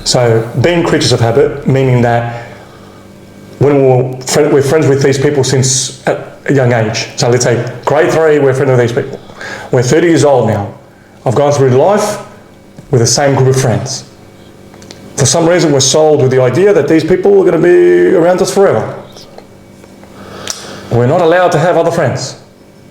So being creatures of habit, meaning that when we're friends with these people since a young age. So let's say grade 3, we're friends with these people. We're 30 years old now. I've gone through life with the same group of friends. For some reason, we're sold with the idea that these people are going to be around us forever. We're not allowed to have other friends.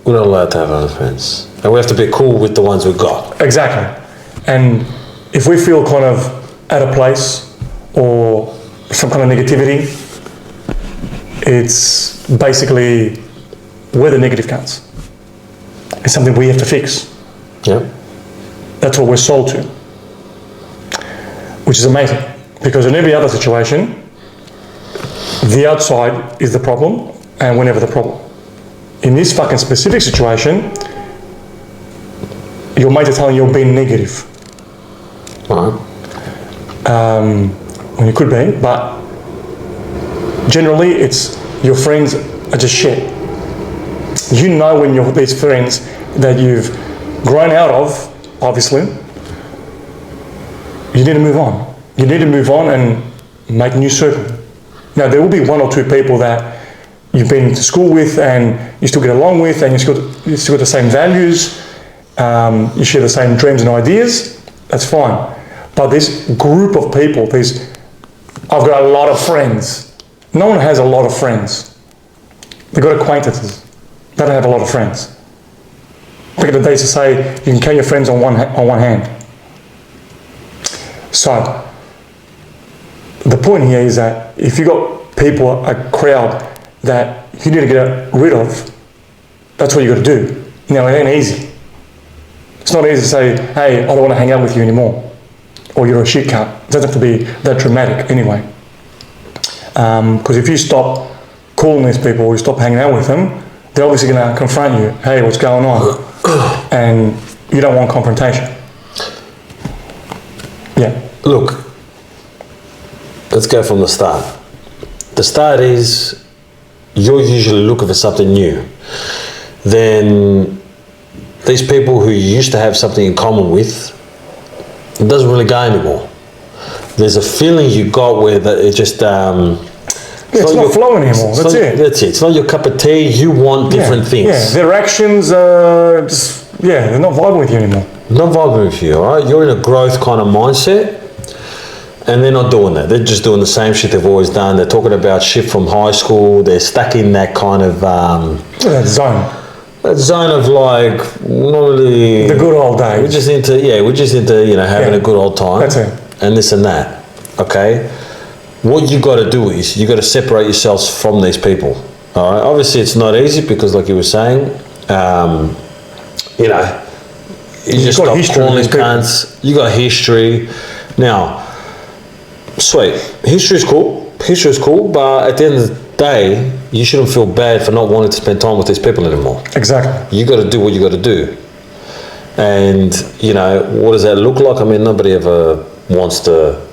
We're not allowed to have other friends. And we have to be cool with the ones we've got. Exactly. And if we feel kind of at a place or some kind of negativity, it's basically where the negative counts. It's something we have to fix. Yeah. That's what we're sold to. Which is amazing. Because in every other situation, the outside is the problem and we're never the problem. In this fucking specific situation, your mates are telling you you're being negative. Right. When you could be, but generally it's your friends are just shit. You know when you're with these friends that you've grown out of, obviously, you need to move on. You need to move on and make a new circle. Now there will be 1 or 2 people that you've been to school with and you still get along with and you still got the same values, you share the same dreams and ideas, that's fine. But this group of people, I've got a lot of friends. No one has a lot of friends. They've got acquaintances. They don't have a lot of friends. Back in the days to say you can count your friends on one hand. So, the point here is that if you've got people, a crowd that you need to get rid of, that's what you got to do. Now, it ain't easy. It's not easy to say, hey, I don't want to hang out with you anymore. Or you're a shit cunt. It doesn't have to be that dramatic anyway. Because if you stop calling these people or you stop hanging out with them, they're obviously going to confront you. Hey, what's going on? And you don't want confrontation. Yeah. Look, let's go from the start. The start is you're usually looking for something new. Then these people who you used to have something in common with, it doesn't really go anymore. There's a feeling you got where that it just it's not flowing anymore. That's it. That's it. It's not your cup of tea. You want different things. Yeah, their actions are just, they're not vibing with you anymore. Not vibing with you, all right? You're in a growth kind of mindset and they're not doing that. They're just doing the same shit they've always done. They're talking about shit from high school. They're stuck in that kind of... that zone. That zone of like, not really... The good old days. We're just into, having a good old time. That's it. And this and that, okay? What you got to do is you got to separate yourselves from these people, all right? Obviously, it's not easy because, like you were saying, you just stop calling these cunts. You got history. Now, sweet, history is cool, but at the end of the day, you shouldn't feel bad for not wanting to spend time with these people anymore. Exactly. You got to do what you got to do. And, what does that look like? I mean, nobody ever wants to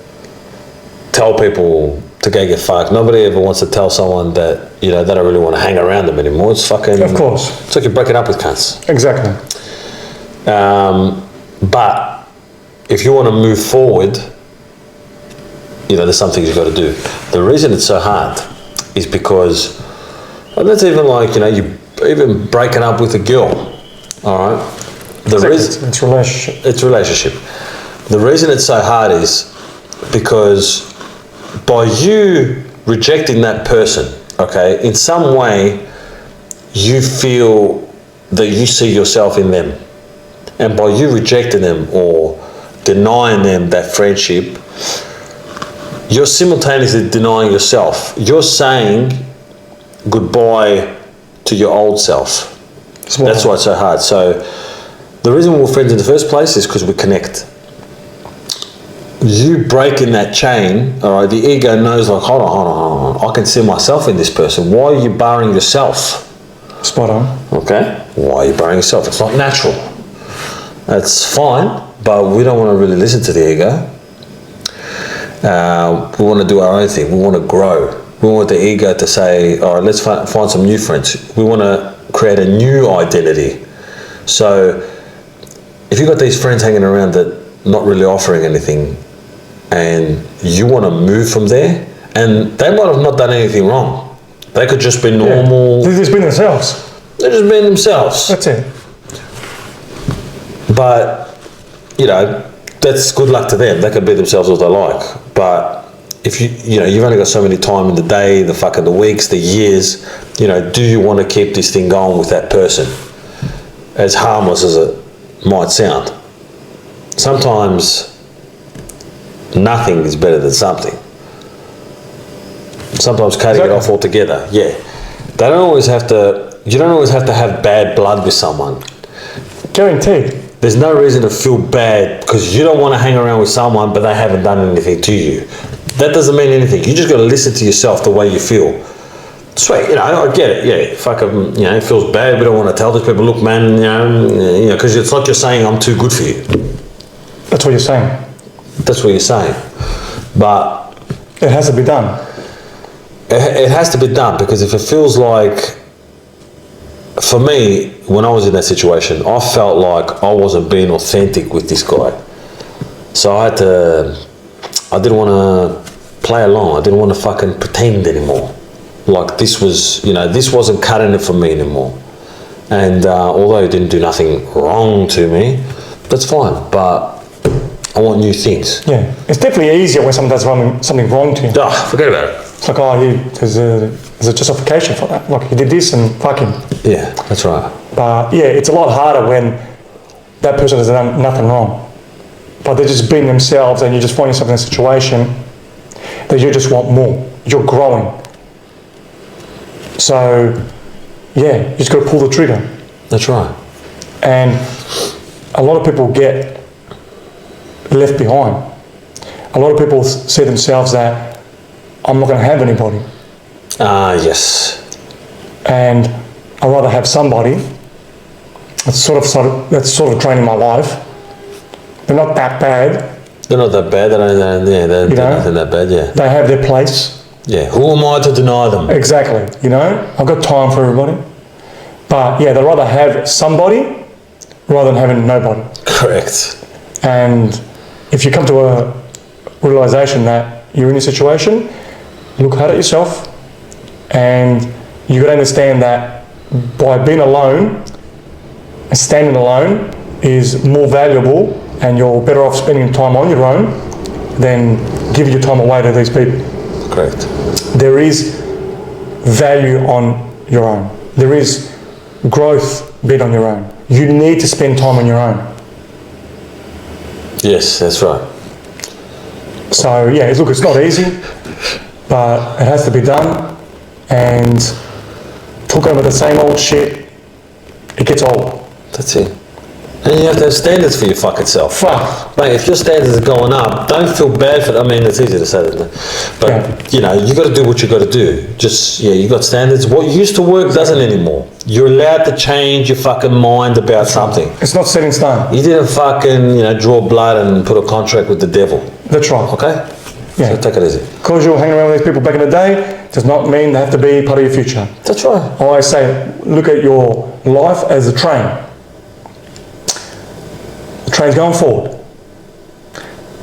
tell people to go get fucked. Nobody ever wants to tell someone that, they don't really want to hang around them anymore. It's fucking... Of course. It's like you're breaking up with cunts. Exactly. But if you want to move forward, there's some things you've got to do. The reason it's so hard is because, and that's even like, you even breaking up with a girl, all right? It's relationship. It's relationship. The reason it's so hard is because by you rejecting that person, okay, in some way you feel that you see yourself in them. And by you rejecting them or denying them that friendship, you're simultaneously denying yourself. You're saying goodbye to your old self. That's why it's so hard. So the reason we're friends in the first place is because we connect. You breaking that chain, all right, the ego knows like, hold on, I can see myself in this person. Why are you barring yourself? Spot on. Okay, why are you barring yourself? It's not natural. That's fine, but we don't want to really listen to the ego. We want to do our own thing. We want to grow. We want the ego to say, all right, let's find some new friends. We want to create a new identity. So if you've got these friends hanging around that not really offering anything, and you want to move from there, and they might have not done anything wrong. They could just be normal. They've just been themselves. They're just being themselves. That's it. But, you know, that's good luck to them. They can be themselves as they like. But if you've only got so many time in the day, the weeks, the years, do you want to keep this thing going with that person? As harmless as it might sound. Sometimes nothing is better than something. Sometimes cutting it off altogether. Yeah. You don't always have to have bad blood with someone. Guaranteed. There's no reason to feel bad because you don't want to hang around with someone but they haven't done anything to you. That doesn't mean anything. You just got to listen to yourself the way you feel. Sweet, I get it. Yeah, fucking, it feels bad. We don't want to tell these people, look, man, because it's like you're saying I'm too good for you. That's what you're saying. That's what you're saying. But it has to be done. It has to be done because if it feels like, for me, when I was in that situation, I felt like I wasn't being authentic with this guy. So I didn't want to play along. I didn't want to fucking pretend anymore. Like this wasn't cutting it for me anymore. And although he didn't do nothing wrong to me, that's fine. But I want new things. Yeah, it's definitely easier when someone does something wrong to you. Forget about it. It's like, there's a justification for that. Like, he did this and fuck him. Yeah, that's right. But yeah, it's a lot harder when that person has done nothing wrong. But they're just being themselves and you just find yourself in a situation that you just want more. You're growing. So, yeah, you just got to pull the trigger. That's right. And a lot of people get left behind. A lot of people see themselves that I'm not going to have anybody. Yes. And I'd rather have somebody that's sort of draining my life. They're not that bad. They're not that bad. They're nothing that bad. Yeah. They have their place. Yeah. Who am I to deny them? Exactly. I've got time for everybody. But yeah, they'd rather have somebody rather than having nobody. Correct. And if you come to a realization that you're in a situation, look hard at yourself, and you got to understand that by being alone and standing alone is more valuable, and you're better off spending time on your own than giving your time away to these people. Correct. There is value on your own. There is growth being on your own. You need to spend time on your own. Yes, that's right. So yeah, look, it's not easy, but it has to be done. And talking about the same old shit, it gets old. That's it. And you have to have standards for your fucking self. Fuck. Mate, if your standards are going up, don't feel bad for them. I mean, it's easy to say that. But, you got to do what you got to do. Just, you got standards. What used to work doesn't anymore. You're allowed to change your fucking mind about something. It's not set in stone. You didn't fucking, draw blood and put a contract with the devil. That's right. Okay? Yeah. So take it easy. Because you're hanging around with these people back in the day does not mean they have to be part of your future. That's right. I always say, look at your life as a train. The train's going forward.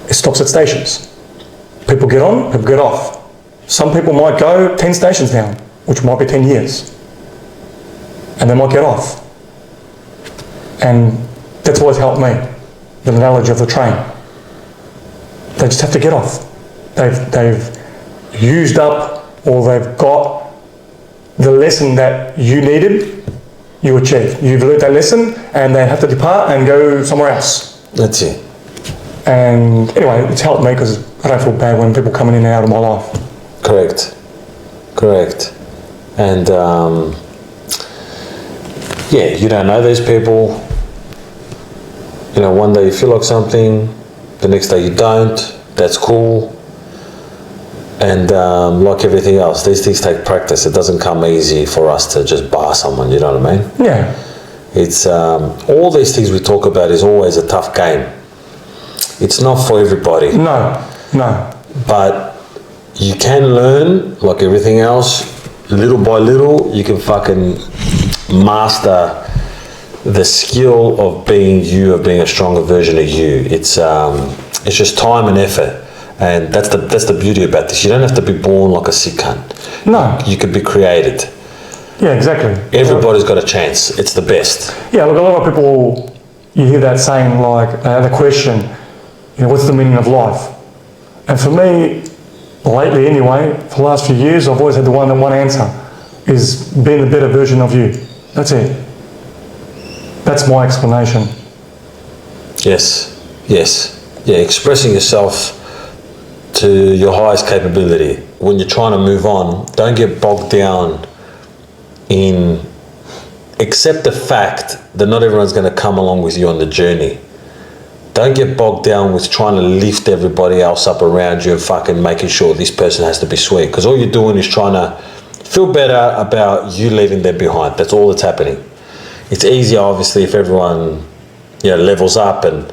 It stops at stations. People get on, people get off. Some people might go 10 stations down, which might be 10 years. And they might get off. And that's always helped me, the analogy of the train. They just have to get off. They've used up, or they've got the lesson that you needed, you achieved. You've learned that lesson, and they have to depart and go somewhere else. That's it. And anyway, it's helped me because I don't feel bad when people coming in and out of my life. Correct. And you don't know these people. One day you feel like something, the next day you don't. That's cool. And like everything else, these things take practice. It doesn't come easy for us to just bar someone, you know what I mean? Yeah. It's all these things we talk about is always a tough game. It's not for everybody. No. But you can learn, like everything else, little by little, you can fucking master the skill of being you, of being a stronger version of you. It's just time and effort. And that's the beauty about this. You don't have to be born like a sick cunt. No. You could be created. Yeah, exactly. Everybody's got a chance. It's the best. Yeah, look, a lot of people, you hear that saying, like, the question, what's the meaning of life? And for me, lately anyway, for the last few years, I've always had the one answer, is being the better version of you. That's it. That's my explanation. Yes. Yeah, expressing yourself to your highest capability. When you're trying to move on, don't get bogged down in, accept the fact that not everyone's going to come along with you on the journey. Don't get bogged down with trying to lift everybody else up around you and fucking making sure this person has to be sweet. Because all you're doing is trying to feel better about you leaving them behind. That's all that's happening. It's easier, obviously, if everyone levels up and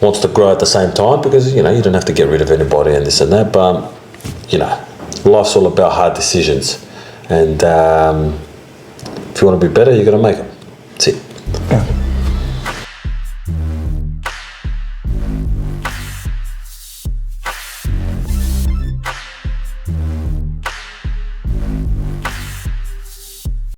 wants to grow at the same time, because you don't have to get rid of anybody and this and that. But life's all about hard decisions, and if you want to be better, you're going to make them.